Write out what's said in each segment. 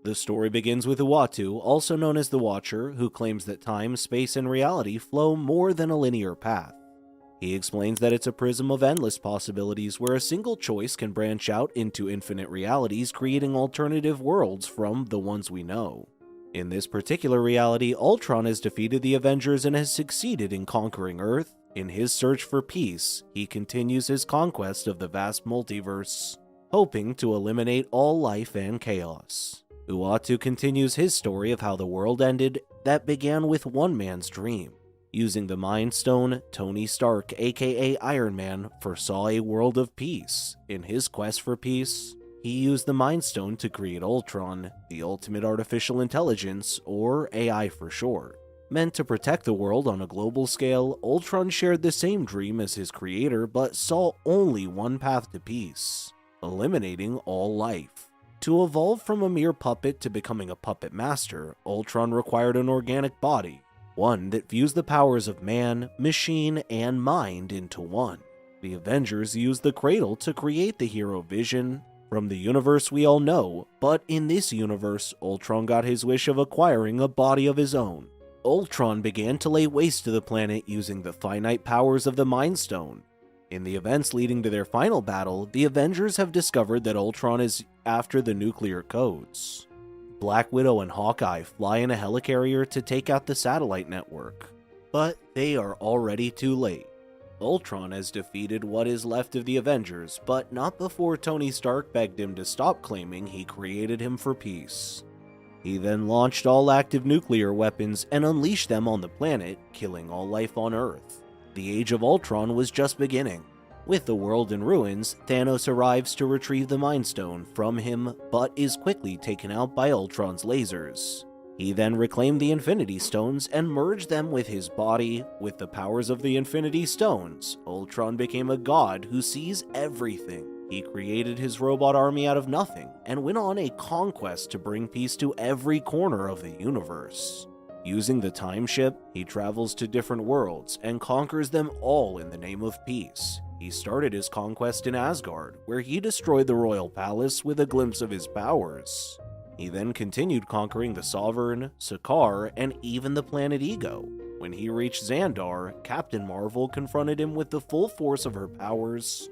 The story begins with Uatu, also known as the Watcher, who claims that time, space, and reality flow more than a linear path. He explains that it's a prism of endless possibilities where a single choice can branch out into infinite realities, creating alternative worlds from the ones we know. In this particular reality, Ultron has defeated the Avengers and has succeeded in conquering Earth. In his search for peace, he continues his conquest of the vast multiverse, hoping to eliminate all life and chaos. Uatu continues his story of how the world ended that began with one man's dream. Using the Mind Stone, Tony Stark, aka Iron Man, foresaw a world of peace. In his quest for peace, he used the Mind Stone to create Ultron, the ultimate artificial intelligence, or AI for short. Meant to protect the world on a global scale, Ultron shared the same dream as his creator but saw only one path to peace: eliminating all life. To evolve from a mere puppet to becoming a puppet master, Ultron required an organic body, one that fused the powers of man, machine, and mind into one. The Avengers used the Cradle to create the hero Vision from the universe we all know, but in this universe, Ultron got his wish of acquiring a body of his own. Ultron began to lay waste to the planet using the finite powers of the Mind Stone. In the events leading to their final battle, the Avengers have discovered that Ultron is after the nuclear codes. Black Widow and Hawkeye fly in a helicarrier to take out the satellite network, but they are already too late. Ultron has defeated what is left of the Avengers, but not before Tony Stark begged him to stop claiming he created him for peace. He then launched all active nuclear weapons and unleashed them on the planet, killing all life on Earth. The Age of Ultron was just beginning. With the world in ruins, Thanos arrives to retrieve the Mind Stone from him, but is quickly taken out by Ultron's lasers. He then reclaimed the Infinity Stones and merged them with his body. With the powers of the Infinity Stones, Ultron became a god who sees everything. He created his robot army out of nothing and went on a conquest to bring peace to every corner of the universe. Using the time ship, he travels to different worlds and conquers them all in the name of peace. He started his conquest in Asgard, where he destroyed the royal palace with a glimpse of his powers. He then continued conquering the Sovereign, Sakaar, and even the planet Ego. When he reached Xandar, Captain Marvel confronted him with the full force of her powers.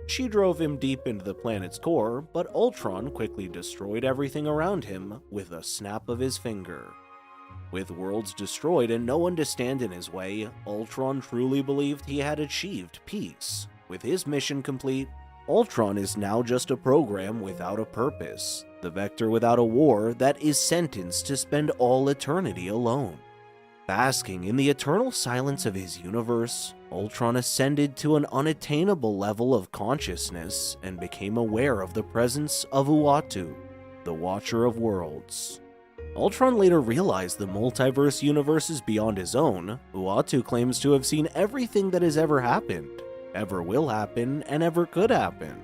She drove him deep into the planet's core, but Ultron quickly destroyed everything around him with a snap of his finger. With worlds destroyed and no one to stand in his way, Ultron truly believed he had achieved peace. With his mission complete, Ultron is now just a program without a purpose, the Vector without a war that is sentenced to spend all eternity alone. Basking in the eternal silence of his universe, Ultron ascended to an unattainable level of consciousness and became aware of the presence of Uatu, the Watcher of Worlds. Ultron later realized the multiverse universe is beyond his own. Uatu claims to have seen everything that has ever happened, ever will happen, and ever could happen.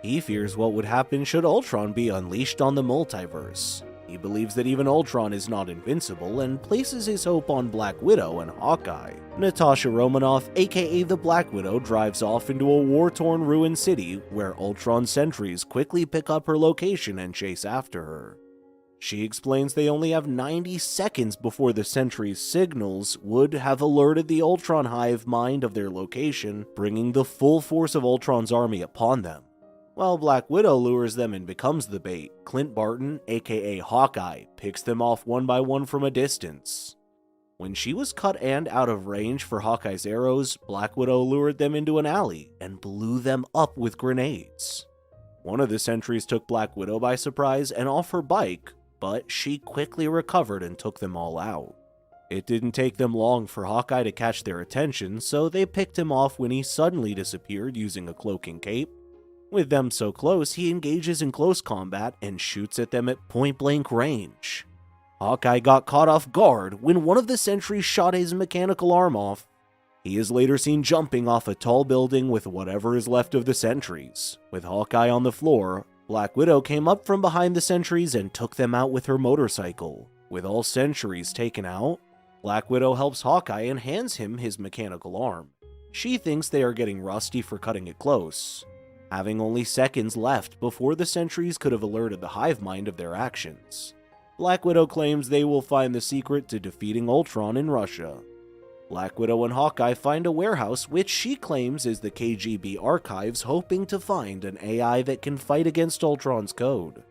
He fears what would happen should Ultron be unleashed on the multiverse. He believes that even Ultron is not invincible and places his hope on Black Widow and Hawkeye. Natasha Romanoff, aka the Black Widow, drives off into a war-torn ruined city where Ultron sentries quickly pick up her location and chase after her. She explains they only have 90 seconds before the sentry's signals would have alerted the Ultron hive mind of their location, bringing the full force of Ultron's army upon them. While Black Widow lures them and becomes the bait, Clint Barton, aka Hawkeye, picks them off one by one from a distance. When she was cut and out of range for Hawkeye's arrows, Black Widow lured them into an alley and blew them up with grenades. One of the sentries took Black Widow by surprise and off her bike, but she quickly recovered and took them all out. It didn't take them long for Hawkeye to catch their attention, so they picked him off when he suddenly disappeared using a cloak and cape. With them so close, he engages in close combat and shoots at them at point-blank range. Hawkeye got caught off guard when one of the sentries shot his mechanical arm off. He is later seen jumping off a tall building with whatever is left of the sentries. With Hawkeye on the floor, Black Widow came up from behind the sentries and took them out with her motorcycle. With all sentries taken out, Black Widow helps Hawkeye and hands him his mechanical arm. She thinks they are getting rusty for cutting it close, having only seconds left before the sentries could have alerted the hive mind of their actions. Black Widow claims they will find the secret to defeating Ultron in Russia. Black Widow and Hawkeye find a warehouse which she claims is the KGB archives, hoping to find an AI that can fight against Ultron's code.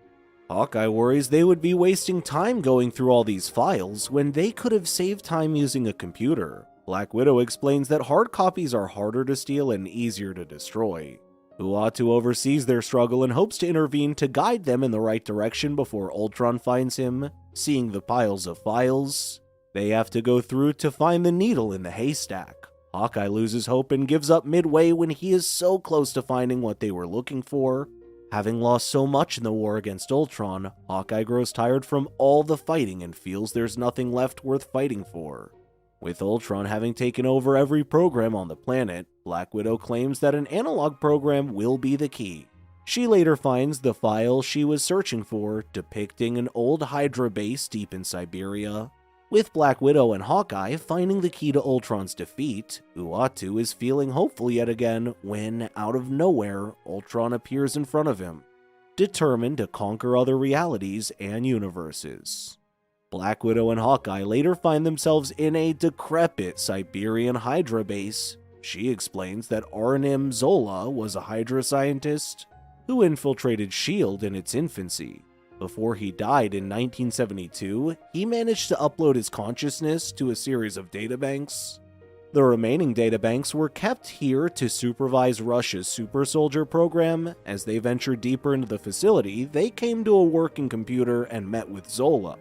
Hawkeye worries they would be wasting time going through all these files when they could have saved time using a computer. Black Widow explains that hard copies are harder to steal and easier to destroy. Uatu oversees their struggle and hopes to intervene to guide them in the right direction before Ultron finds him. Seeing the piles of files they have to go through to find the needle in the haystack, Hawkeye loses hope and gives up midway when he is so close to finding what they were looking for. Having lost so much in the war against Ultron, Hawkeye grows tired from all the fighting and feels there's nothing left worth fighting for. With Ultron having taken over every program on the planet, Black Widow claims that an analog program will be the key. She later finds the file she was searching for, depicting an old Hydra base deep in Siberia. With Black Widow and Hawkeye finding the key to Ultron's defeat, Uatu is feeling hopeful yet again when, out of nowhere, Ultron appears in front of him, determined to conquer other realities and universes. Black Widow and Hawkeye later find themselves in a decrepit Siberian Hydra base. She explains that Arnim Zola was a Hydra scientist who infiltrated S.H.I.E.L.D. in its infancy. Before he died in 1972, he managed to upload his consciousness to a series of databanks. The remaining databanks were kept here to supervise Russia's super soldier program. As they ventured deeper into the facility, they came to a working computer and met with Zola.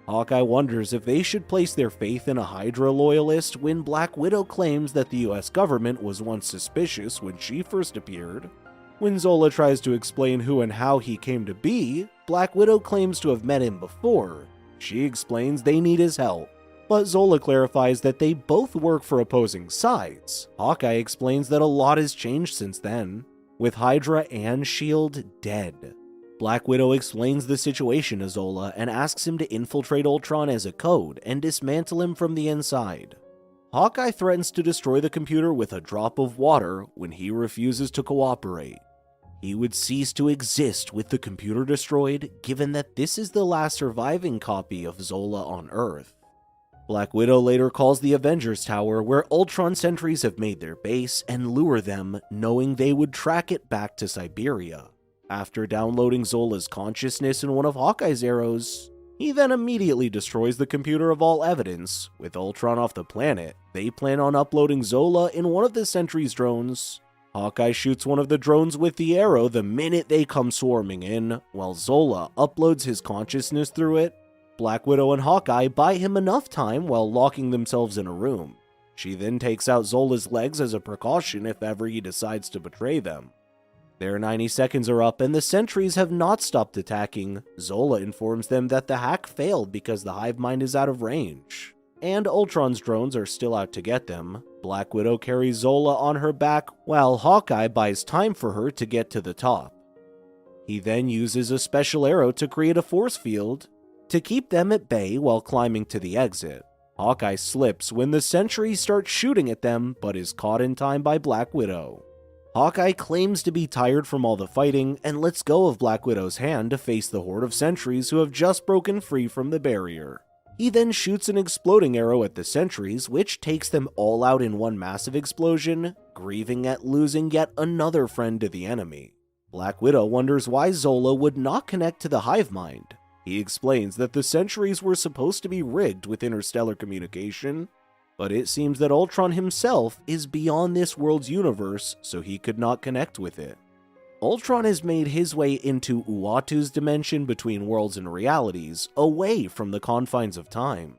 Hawkeye wonders if they should place their faith in a Hydra loyalist when Black Widow claims that the US government was once suspicious when she first appeared. When Zola tries to explain who and how he came to be, Black Widow claims to have met him before. She explains they need his help, but Zola clarifies that they both work for opposing sides. Hawkeye explains that a lot has changed since then, with Hydra and S.H.I.E.L.D. dead. Black Widow explains the situation to Zola and asks him to infiltrate Ultron as a code and dismantle him from the inside. Hawkeye threatens to destroy the computer with a drop of water when he refuses to cooperate. He would cease to exist with the computer destroyed, given that this is the last surviving copy of Zola on Earth. Black Widow later calls the Avengers Tower where Ultron sentries have made their base and lure them, knowing they would track it back to Siberia. After downloading Zola's consciousness in one of Hawkeye's arrows, he then immediately destroys the computer of all evidence. With Ultron off the planet, they plan on uploading Zola in one of the sentry's drones. Hawkeye shoots one of the drones with the arrow the minute they come swarming in, while Zola uploads his consciousness through it. Black Widow and Hawkeye buy him enough time while locking themselves in a room. She then takes out Zola's legs as a precaution if ever he decides to betray them. Their 90 seconds are up and the sentries have not stopped attacking. Zola informs them that the hack failed because the hive mind is out of range, and Ultron's drones are still out to get them. Black Widow carries Zola on her back while Hawkeye buys time for her to get to the top. He then uses a special arrow to create a force field to keep them at bay while climbing to the exit. Hawkeye slips when the sentries start shooting at them, but is caught in time by Black Widow. Hawkeye claims to be tired from all the fighting and lets go of Black Widow's hand to face the horde of sentries who have just broken free from the barrier. He then shoots an exploding arrow at the sentries, which takes them all out in one massive explosion, grieving at losing yet another friend to the enemy. Black Widow wonders why Zola would not connect to the hive mind. He explains that the sentries were supposed to be rigged with interstellar communication, but it seems that Ultron himself is beyond this world's universe, so he could not connect with it. Ultron has made his way into Uatu's dimension between worlds and realities, away from the confines of time.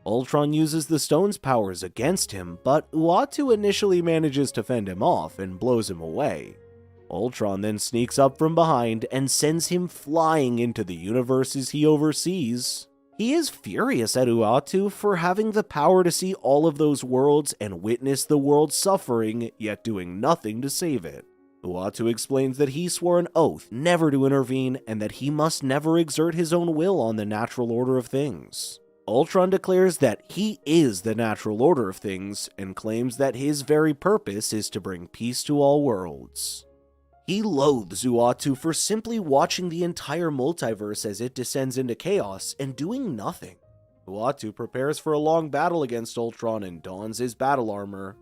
Ultron uses the stone's powers against him, but Uatu initially manages to fend him off and blows him away. Ultron then sneaks up from behind and sends him flying into the universes he oversees. He is furious at Uatu for having the power to see all of those worlds and witness the world suffering, yet doing nothing to save it. Uatu explains that he swore an oath never to intervene and that he must never exert his own will on the natural order of things. Ultron declares that he is the natural order of things and claims that his very purpose is to bring peace to all worlds. He loathes Uatu for simply watching the entire multiverse as it descends into chaos and doing nothing. Uatu prepares for a long battle against Ultron and dons his battle armor.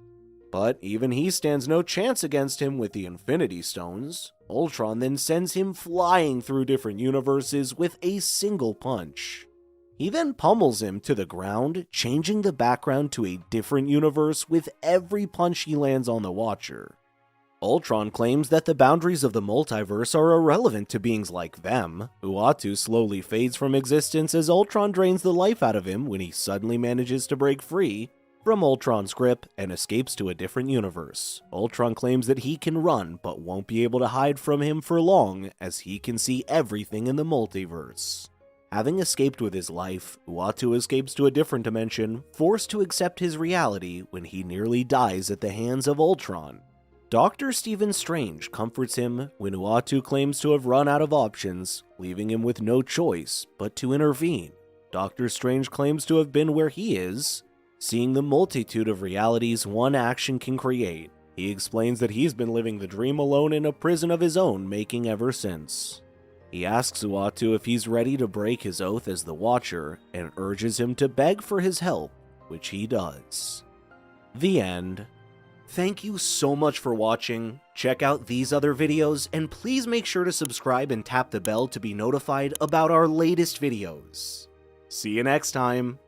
But even he stands no chance against him with the Infinity Stones. Ultron then sends him flying through different universes with a single punch. He then pummels him to the ground, changing the background to a different universe with every punch he lands on the Watcher. Ultron claims that the boundaries of the multiverse are irrelevant to beings like them. Uatu slowly fades from existence as Ultron drains the life out of him when he suddenly manages to break free from Ultron's grip and escapes to a different universe. Ultron claims that he can run, but won't be able to hide from him for long, as he can see everything in the multiverse. Having escaped with his life, Uatu escapes to a different dimension, forced to accept his reality when he nearly dies at the hands of Ultron. Dr. Stephen Strange comforts him when Uatu claims to have run out of options, leaving him with no choice but to intervene. Dr. Strange claims to have been where he is, seeing the multitude of realities one action can create. He explains that he's been living the dream alone in a prison of his own making ever since. He asks Uatu if he's ready to break his oath as the Watcher and urges him to beg for his help, which he does. The end. Thank you so much for watching. Check out these other videos and please make sure to subscribe and tap the bell to be notified about our latest videos. See you next time.